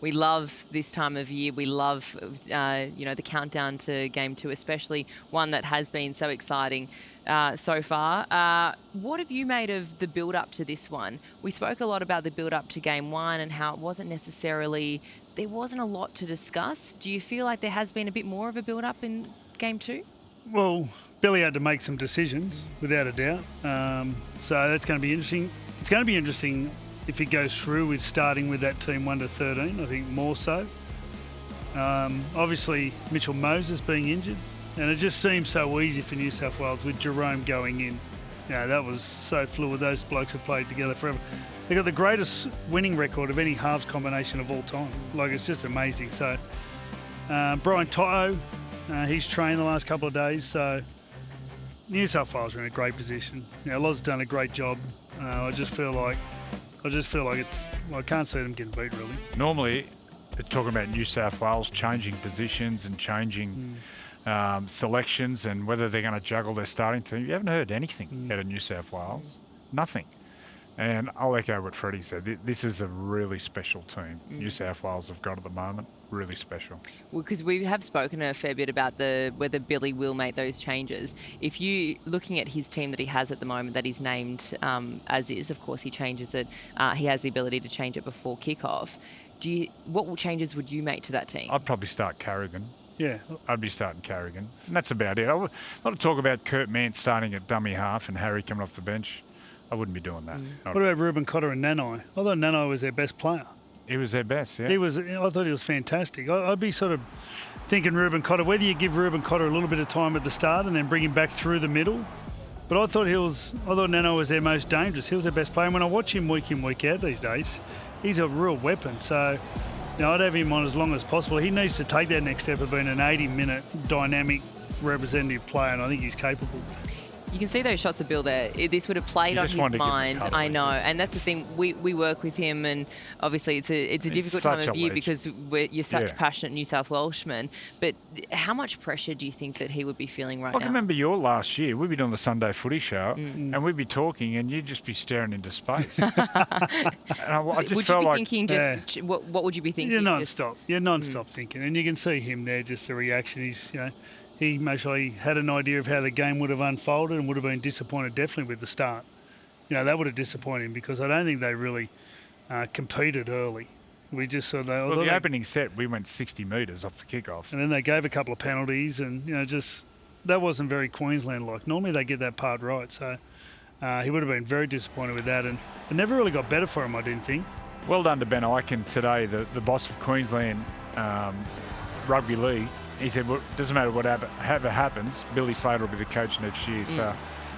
We love this time of year. We love, the countdown to Game 2, especially one that has been so exciting so far. What have you made of the build-up to this one? We spoke a lot about the build-up to Game 1 and how it wasn't necessarily... There wasn't a lot to discuss. Do you feel like there has been a bit more of a build-up in Game 2? Well, Billy had to make some decisions, without a doubt. So that's going to be interesting. It's going to be interesting if he goes through with starting with that team 1 to 13, I think more so. Obviously, Mitchell Moses being injured. And it just seems so easy for New South Wales with Jerome going in. That was so fluid. Those blokes have played together forever. They've got the greatest winning record of any halves combination of all time. Like, it's just amazing. So, Brian Toto, he's trained the last couple of days. So, New South Wales are in a great position. Loz's done a great job. I just feel like I can't see them getting beat, really. Normally, it's talking about New South Wales changing positions and changing selections and whether they're going to juggle their starting team. You haven't heard anything out of New South Wales. Nothing. And I'll echo what Freddie said. This is a really special team New South Wales have got at the moment. Really special. Well, because we have spoken a fair bit about whether Billy will make those changes. If you looking at his team that he has at the moment, that he's named as is, of course he changes it. He has the ability to change it before kickoff. What changes would you make to that team? I'd probably start Carrigan. Yeah. I'd be starting Carrigan. And that's about it. I want to talk about Kurt Mance starting at dummy half and Harry coming off the bench. I wouldn't be doing that. What about Ruben Cotter and Nanai? I thought Nanai was their best player. He was their best, yeah. I thought he was fantastic. I'd be sort of thinking Ruben Cotter, whether you give Ruben Cotter a little bit of time at the start and then bring him back through the middle. But I thought Nanai was their most dangerous. He was their best player. And when I watch him week in, week out these days, he's a real weapon. So, I'd have him on as long as possible. He needs to take that next step of being an 80-minute dynamic representative player, and I think he's capable. You can see those shots of Bill there. This would have played on his mind. I know, and that's the thing. We work with him, and obviously it's a difficult time of year because you're such passionate New South Welshmen. But how much pressure do you think that he would be feeling right now? I can remember your last year. We'd be doing the Sunday Footy Show, and we'd be talking, and you'd just be staring into space. And I just felt like thinking, what would you be thinking? You're non-stop. You're non-stop thinking, and you can see him there. Just the reaction. He's He mostly had an idea of how the game would have unfolded and would have been disappointed definitely with the start. That would have disappointed him because I don't think they really competed early. We just sort of... the opening set, we went 60 metres off the kickoff. And then they gave a couple of penalties and, that wasn't very Queensland-like. Normally they get that part right. So he would have been very disappointed with that. And it never really got better for him, I didn't think. Well done to Ben Eichen today, the boss of Queensland Rugby League. He said, well, it doesn't matter whatever happens, Billy Slater will be the coach next year. So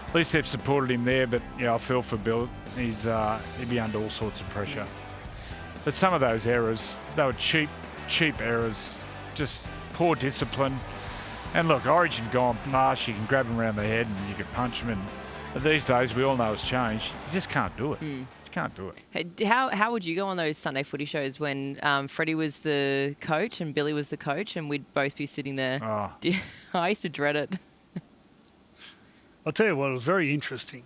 at least they've supported him there. But, I feel for Bill. He'd be under all sorts of pressure. But some of those errors, they were cheap errors, just poor discipline. And look, Origin gone past, you can grab him around the head and you can punch him. But these days, we all know it's changed. You just can't do it. Can't do it. How would you go on those Sunday Footy shows when Freddie was the coach and Billy was the coach and we'd both be sitting there? Oh. I used to dread it. I'll tell you what, it was very interesting.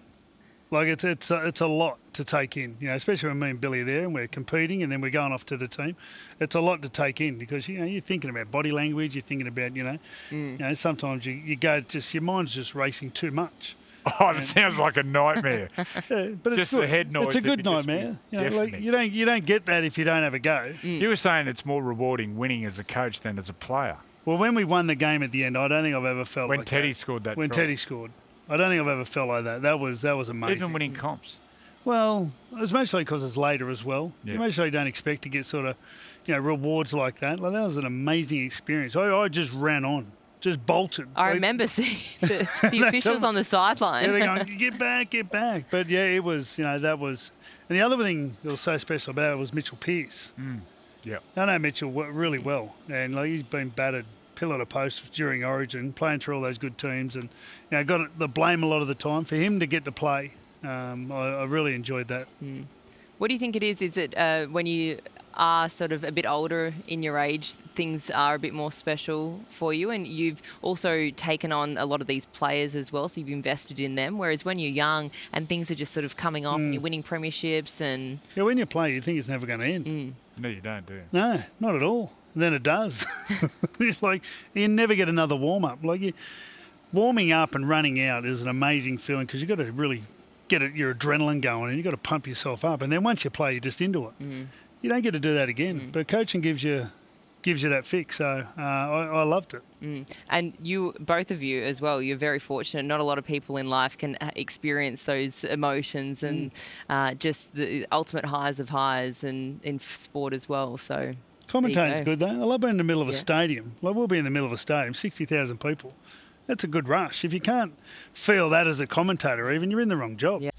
Like it's a lot to take in, especially when me and Billy are there and we're competing and then we're going off to the team. It's a lot to take in because you're thinking about body language, you're thinking about sometimes you go your mind's just racing too much. Oh, that sounds like a nightmare. Yeah, but it's just good. the head noise. It's a good nightmare. You don't get that if you don't have a go. You were saying it's more rewarding winning as a coach than as a player. Well, when we won the game at the end, I don't think I've ever felt when like Teddy that. scored that. When try. Teddy scored, I don't think I've ever felt like that. That was amazing. Even winning comps. Well, it was mostly because it's later as well. Yeah. You mostly don't expect to get sort of, rewards like that. Like that was an amazing experience. I just ran on. Just bolted. I remember seeing the officials on the sideline. Yeah, they're going, get back. But yeah, it was, that was. And the other thing that was so special about it was Mitchell Pearce. Yeah. I know Mitchell really well, and he's been battered pillar to post during Origin, playing through all those good teams, and got the blame a lot of the time for him to get to play. I really enjoyed that. What do you think it is? Is it when you are sort of a bit older in your age, things are a bit more special for you, and you've also taken on a lot of these players as well, so you've invested in them, whereas when you're young and things are just sort of coming off and you're winning premierships and... Yeah, when you play, you think it's never going to end. No, you don't, do you? No, not at all. And then it does. It's like you never get another warm-up. Warming up and running out is an amazing feeling because you've got to really get your adrenaline going and you've got to pump yourself up. And then once you play, you're just into it. You don't get to do that again. But coaching gives you that fix. So I loved it. And you, both of you as well, you're very fortunate. Not a lot of people in life can experience those emotions and just the ultimate highs of highs and in sport as well. So commentating's good though. I love being in the middle of a stadium. We'll be in the middle of a stadium, 60,000 people. That's a good rush. If you can't feel that as a commentator even, you're in the wrong job. Yeah.